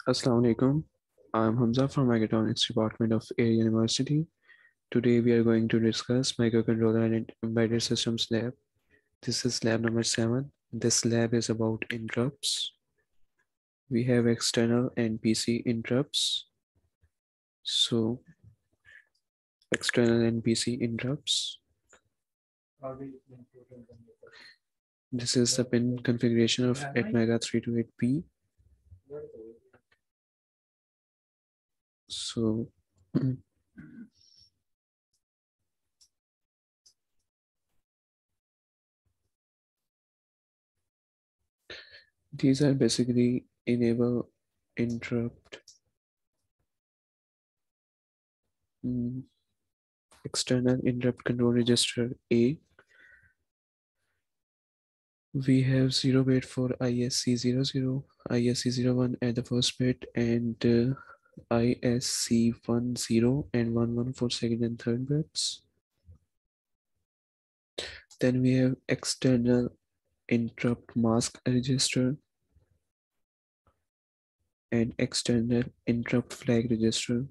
Assalamu alaikum. I'm Hamza from Mechatronics Department of Air University. Today we are going to discuss microcontroller and embedded systems lab. This is lab number 7. This lab is about interrupts. We have external and PC interrupts. So external and PC interrupts. This is the pin configuration of ATMEGA 328P. So these are basically enable interrupt external interrupt control register A. We have 0 bit for ISC00, ISC01 at the first bit, and ISC10 and 11 for second and third bits. Then we have external interrupt mask register and external interrupt flag register.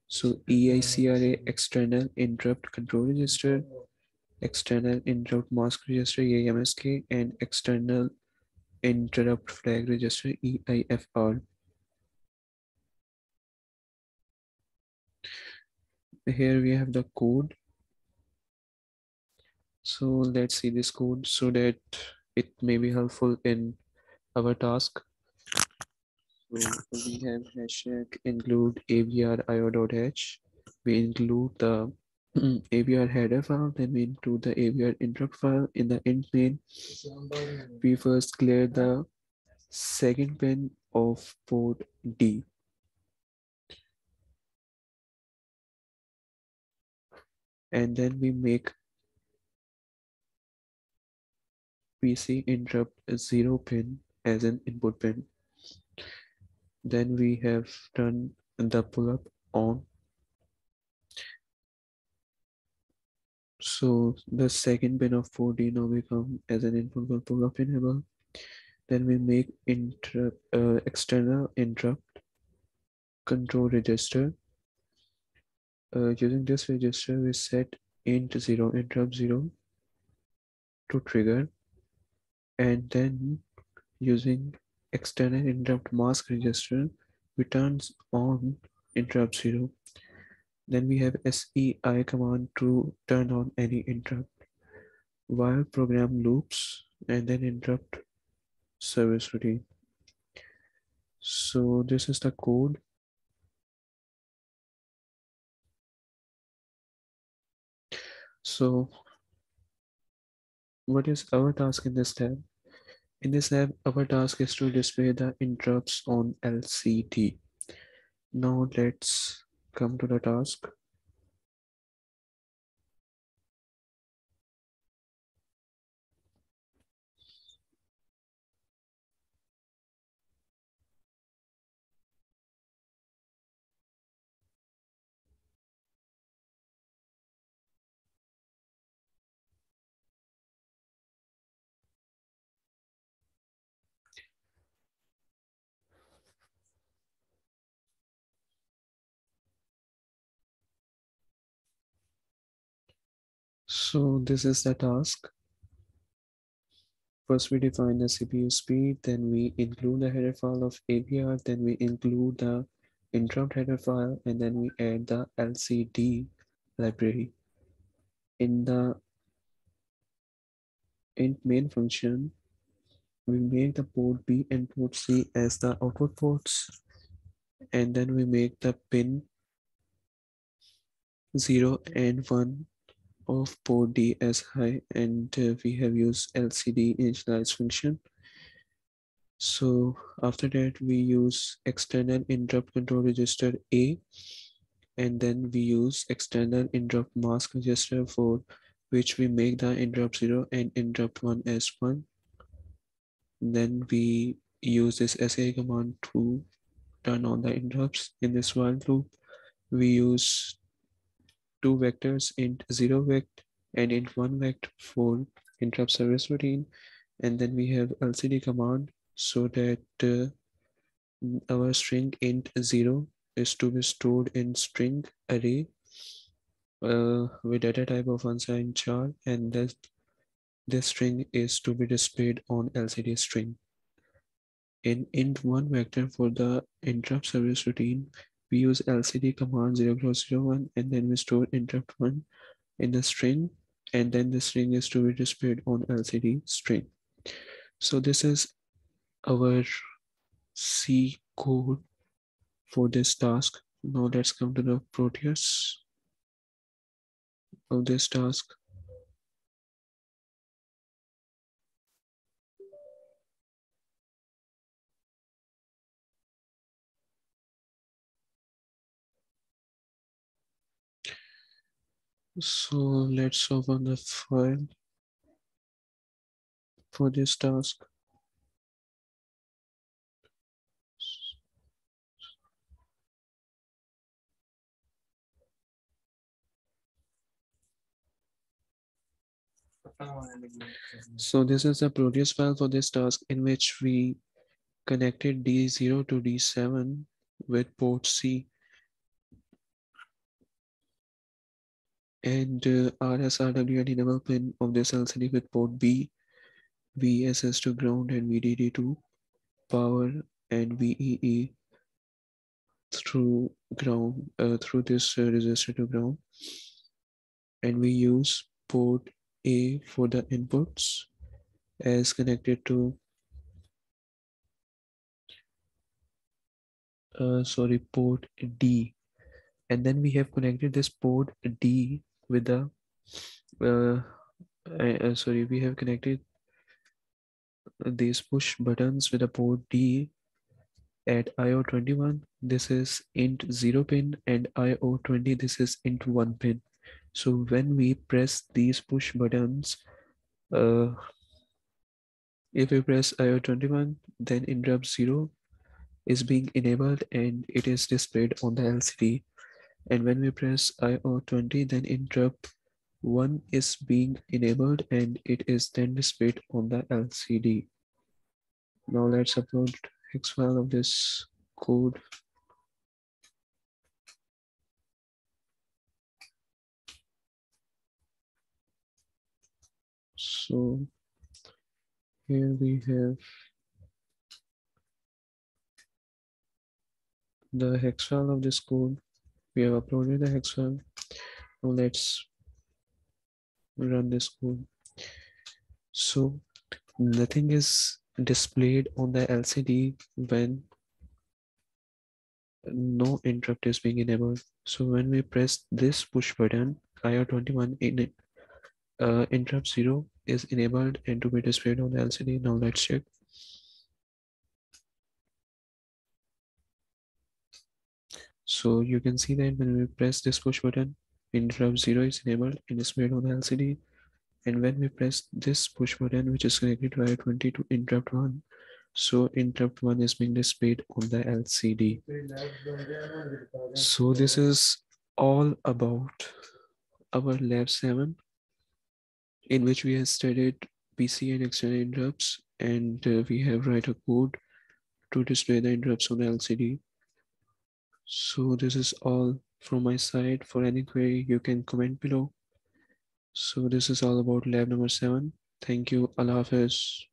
So EICRA external interrupt control register, external interrupt mask register EIMSK, and external interrupt flag register EIFR. Here we have the code. So let's see this code so that it may be helpful in our task. So we have hashtag include avr.io.h. We include the avr header file, then we include the avr interrupt file. In the int main, we first clear the second pin of port D. And then we make PC interrupt 0 pin as an input pin. Then we have done the pull-up on. So the second pin of 4D now become as an input for pull-up enable. Then we make external interrupt control register. Using this register, we set int 0 interrupt 0 to trigger, and then using external interrupt mask register, we turns on interrupt 0. Then we have SEI command to turn on any interrupt while program loops, and then interrupt service routine. So this is the code. So what is our task in this lab? In this lab, our task is to display the interrupts on LCD. Now let's come to the task. So this is the task. First we define the CPU speed, then we include the header file of AVR, then we include the interrupt header file, and then we add the LCD library. In the int main function, we make the port B and port C as the output ports, and then we make the pin 0 and 1 of port D as high, and we have used LCD initialize function. So after that we use external interrupt control register A, and then we use external interrupt mask register for which we make the interrupt 0 and interrupt 1 as 1. Then we use this SA command to turn on the interrupts. In this while loop, we use two vectors, int 0 vect and int 1 vect for interrupt service routine. And then we have LCD command so that Our string int 0 is to be stored in string array with data type of unsigned char, and this string is to be displayed on LCD string. In int1 vector for the interrupt service routine, we use lcd command 0x01, and then we store interrupt1 in the string, and then the string is to be displayed on LCD string. So this is our C code for this task. Now let's come to the Proteus of this task. So let's open the file for this task. So this is the Proteus file for this task, in which we connected D0 to D7 with port C, and RSRW and enable pin of this LCD with port B, VSS to ground, and VDD to power, and VEE through ground, through this resistor to ground. And we use port A for the inputs as connected to port D, and then we have connected this port D with the we have connected these push buttons with a port D at IO21. This is int 0 pin, and IO20, this is int 1 pin. So when we press these push buttons, uh, if we press IO21, then interrupt 0 is being enabled and it is displayed on the LCD. And when we press IO20, then interrupt 1 is being enabled and it is then displayed on the LCD. Now let's upload hex file of this code. So here we have the hex file of this code. We have uploaded the hex file. Now let's run this code. So nothing is displayed on the LCD when no interrupt is being enabled. So when we press this push button, IR21 in interrupt 0 is enabled and to be displayed on the LCD. Now let's check. So you can see that when we press this push button, interrupt 0 is enabled and displayed on the LCD. And when we press this push button, which is connected to IR20 to interrupt 1, so interrupt 1 is being displayed on the LCD. So this is all about our lab 7, in which we have studied PC and external interrupts, and we have write a code to display the interrupts on the LCD. So this is all from my side. For any query, you can comment below. So this is all about lab number 7. Thank you. Allah Hafiz.